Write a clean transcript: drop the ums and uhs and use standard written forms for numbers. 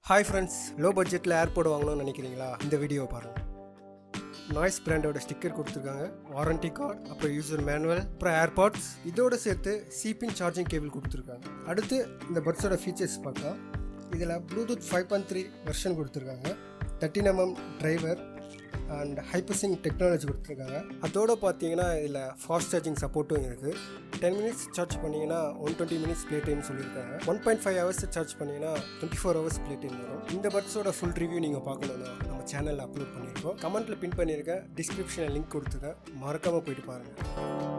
Hi friends, low பட்ஜெட்டில் airport வாங்கணும்னு நினைக்கிறீங்களா? இந்த வீடியோவை பாருங்கள். நாய்ஸ் பிராண்டோட ஸ்டிக்கர் கொடுத்துருக்காங்க, வாரண்டி கார்டு, அப்புறம் யூசர் மேனுவல், அப்புறம் ஏர்பாட்ஸ், இதோடு சேர்த்து சிபின் சார்ஜிங் கேபிள் கொடுத்துருக்காங்க. அடுத்து இந்த பட்ஸோட ஃபீச்சர்ஸ் பார்க்கலாம். இதில் ப்ளூடூத் 5.3 வெர்ஷன் கொடுத்துருக்காங்க, 13mm டிரைவர் அண்ட் ஹைப்பர்சிங் டெக்னாலஜி கொடுத்துருக்காங்க. அதோடு பார்த்தீங்கன்னா இதில் ஃபாஸ்ட் சார்ஜிங் சப்போர்ட்டும் இருக்குது. 10 minutes சார்ஜ் பண்ணிங்கன்னா 120 minutes ப்ளே டைம் சொல்லியிருக்காங்க. 1.5 hours சார்ஜ் பண்ணிங்கன்னா 24 hours ப்ளே டைம் வரும். இந்த பட்ஸோட ஃபுல் ரிவ்யூ நீங்கள் பார்க்கணுன்னா நம்ம சேனலில் அப்லோட் பண்ணியிருக்கோம். கமெண்ட்டில் பின் பண்ணியிருக்கேன், டிஸ்கிரிப்ஷனில் லிங்க் கொடுத்துருக்கேன், மறக்காமல் போயிட்டு பாருங்கள்.